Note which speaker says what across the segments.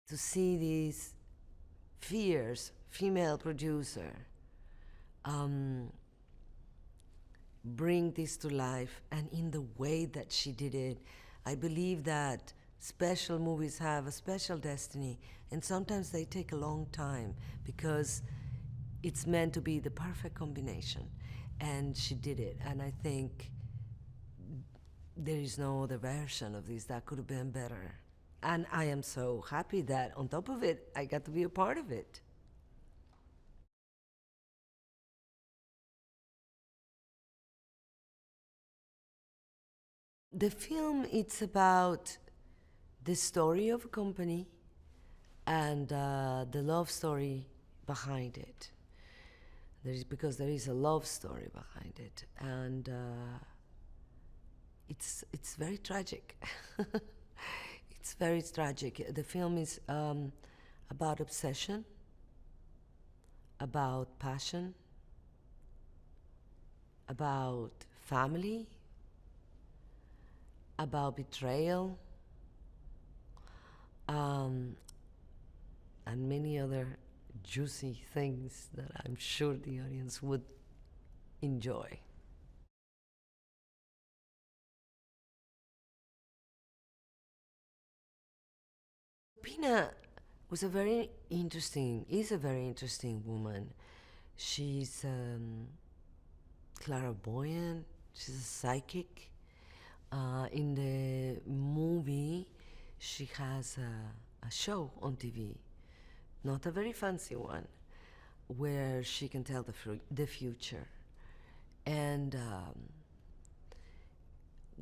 Speaker 1: to see this fierce female producer bring this to life, and in the way that she did it. I believe that special movies have a special destiny, and sometimes they take a long time because it's meant to be the perfect combination. And she did it, and I think there is no other version of this that could have been better. And I am so happy that on top of it, I got to be a part of it. The film, it's about the story of a company and the love story behind it. Because there is a love story behind it, and it's very tragic. It's very tragic. The film is about obsession, about passion, about family, about betrayal, and many other juicy things that I'm sure the audience would enjoy. Pina was a very interesting, is a very interesting woman. She's clairvoyant, she's a psychic. In the movie, she has a show on TV, not a very fancy one, where she can tell the future. And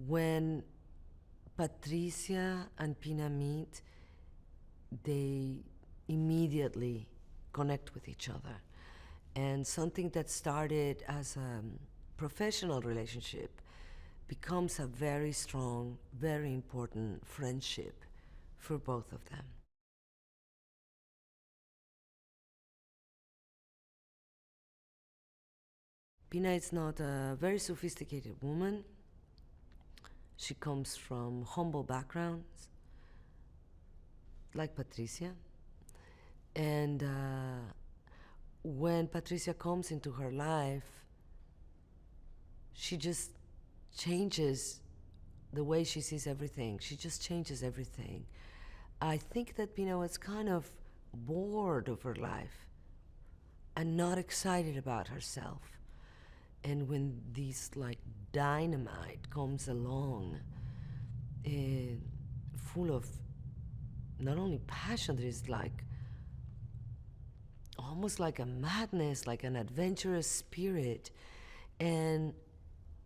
Speaker 1: when Patrizia and Pina meet, they immediately connect with each other. And something that started as a professional relationship becomes a very strong, very important friendship for both of them. Pina is not a very sophisticated woman. She comes from humble backgrounds, like Patrizia. And when Patrizia comes into her life, she just changes the way she sees everything. She just changes everything. I think that Pina was kind of bored of her life and not excited about herself. And when this like dynamite comes along, full of not only passion, there is like almost like a madness, like an adventurous spirit. And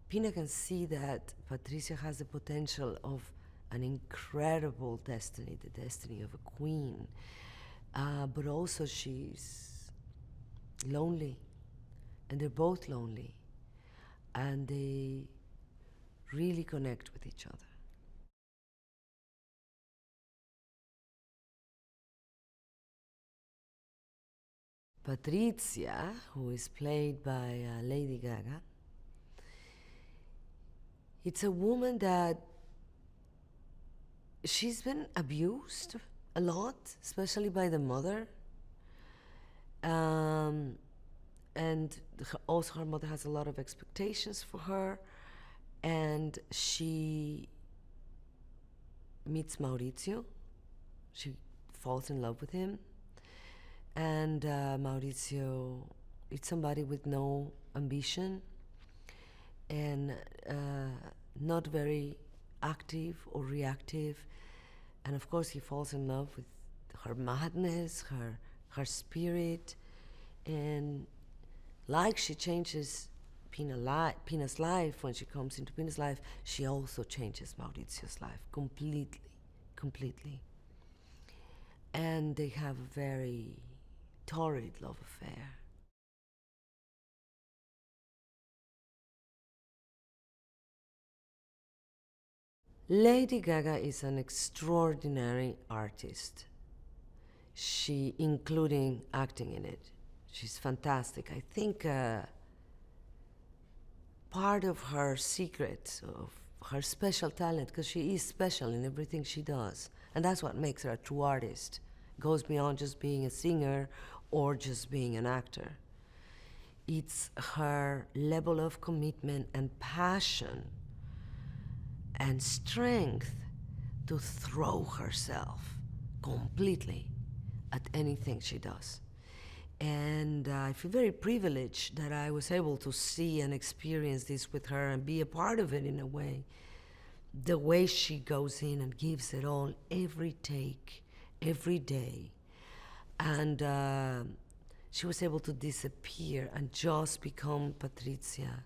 Speaker 1: Pina can see that Patrizia has the potential of an incredible destiny, the destiny of a queen. But also she's lonely, and they're both lonely. And they really connect with each other. Patrizia, who is played by Lady Gaga, it's a woman that she's been abused a lot, especially by the mother. And also her mother has a lot of expectations for her. And she meets Maurizio. She falls in love with him. And Maurizio is somebody with no ambition and not very active or reactive. And of course he falls in love with her madness, her spirit. And like she changes Pina's life when she comes into Pina's life, she also changes Maurizio's life completely. And they have a very torrid love affair. Lady Gaga is an extraordinary artist. She, including acting in it. She's fantastic. I think part of her secret, of her special talent, because she is special in everything she does, and that's what makes her a true artist, goes beyond just being a singer or just being an actor. It's her level of commitment and passion and strength to throw herself completely at anything she does. And I feel very privileged that I was able to see and experience this with her and be a part of it in a way. The way she goes in and gives it all, every take, every day. And she was able to disappear and just become Patrizia.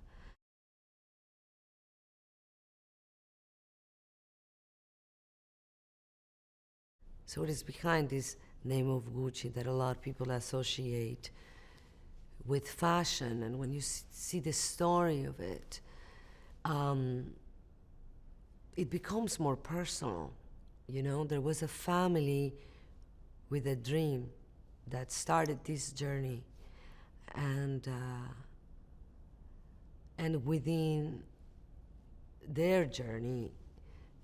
Speaker 1: So it is behind this name of Gucci that a lot of people associate with fashion. And when you see the story of it, it becomes more personal. You know, there was a family with a dream that started this journey, and within their journey,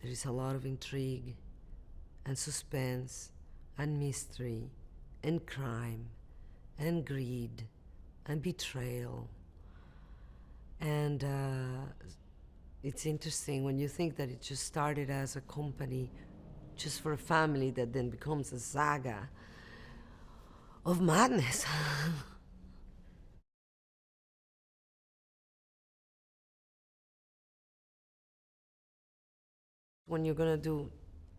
Speaker 1: there is a lot of intrigue and suspense and mystery and crime and greed and betrayal. And it's interesting when you think that it just started as a company just for a family that then becomes a saga of madness. When you're gonna do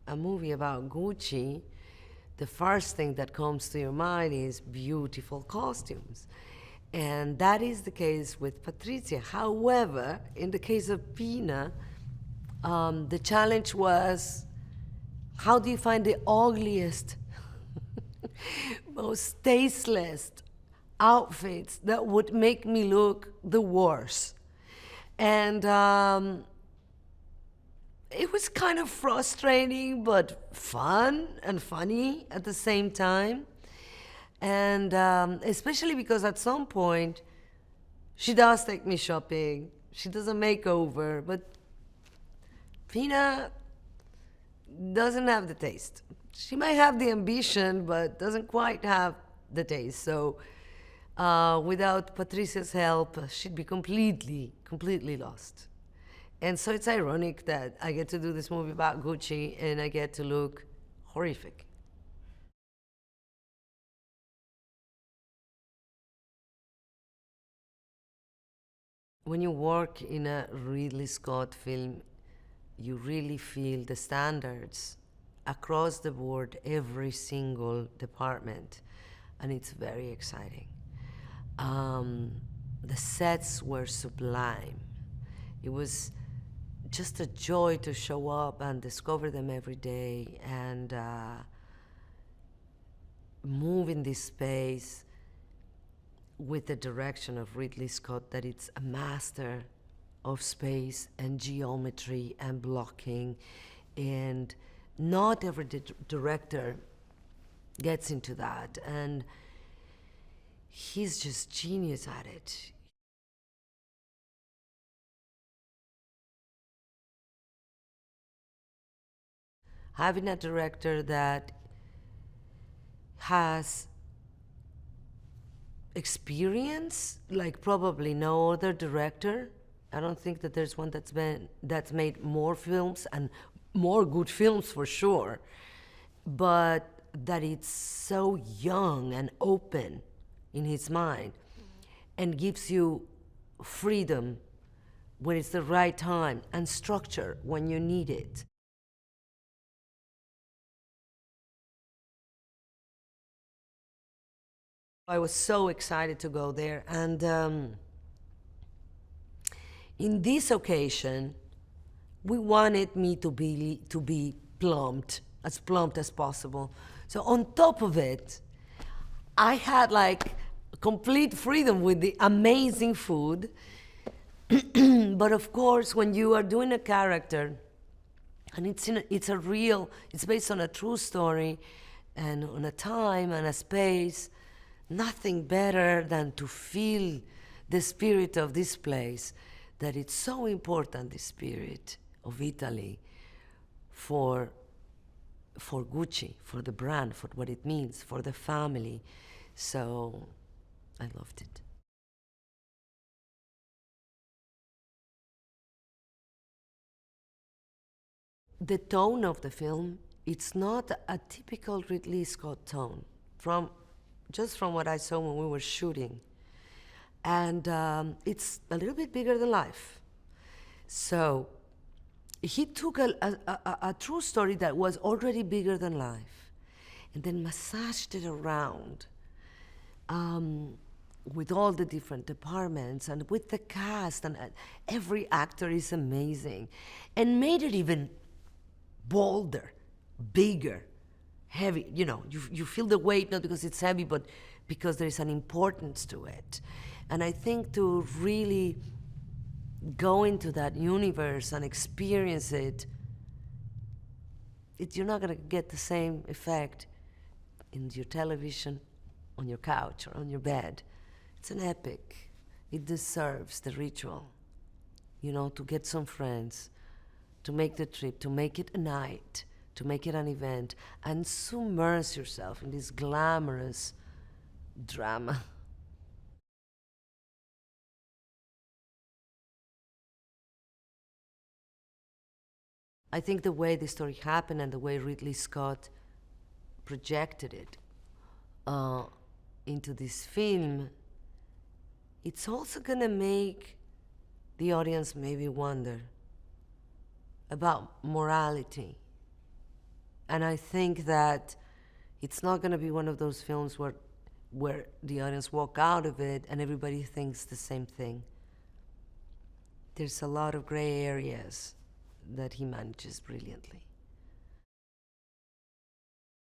Speaker 1: a movie about Gucci, the first thing that comes to your mind is beautiful costumes. And that is the case with Patrizia. However, in the case of PINA, the challenge was, how do you find the ugliest, most tasteless outfits that would make me look the worst? And it was kind of frustrating, but fun and funny at the same time. And especially because at some point, she does take me shopping. She does a makeover, but Pina doesn't have the taste. She might have the ambition, but doesn't quite have the taste. So without Patricia's help, she'd be completely lost. And so it's ironic that I get to do this movie about Gucci and I get to look horrific. When you work in a Ridley Scott film, you really feel the standards across the board, every single department, and it's very exciting. The sets were sublime. It was just a joy to show up and discover them every day and move in this space with the direction of Ridley Scott, that it's a master of space and geometry and blocking, and not every director gets into that, and he's just genius at it. Having a director that has experience like probably no other director. I don't think that there's one that's made more films, and more good films for sure, but that it's so young and open in his mind and gives you freedom when it's the right time and structure when you need it. I was so excited to go there, and in this occasion, we wanted me to be plump as possible. So on top of it, I had like complete freedom with the amazing food. But of course, when you are doing a character, and it's based on a true story, and on a time and a space, nothing better than to feel the spirit of this place, that it's so important, the spirit of Italy, for for Gucci, for the brand, for what it means, for the family. So I loved it. The tone of the film, it's not a typical Ridley Scott tone, just from what I saw when we were shooting. And it's a little bit bigger than life. So he took a true story that was already bigger than life and then massaged it around with all the different departments and with the cast, and every actor is amazing, and made it even bolder, bigger, heavy. You know, you feel the weight, not because it's heavy, but because there is an importance to it. And I think to really go into that universe and experience it, you're not going to get the same effect in your television, on your couch, or on your bed. It's an epic. It deserves the ritual, you know, to get some friends, to make the trip, to make it a night, to make it an event, and submerge yourself in this glamorous drama. I think the way the story happened and the way Ridley Scott projected it into this film, it's also gonna make the audience maybe wonder about morality. And I think that it's not gonna be one of those films where the audience walk out of it and everybody thinks the same thing. There's a lot of gray areas that he manages brilliantly.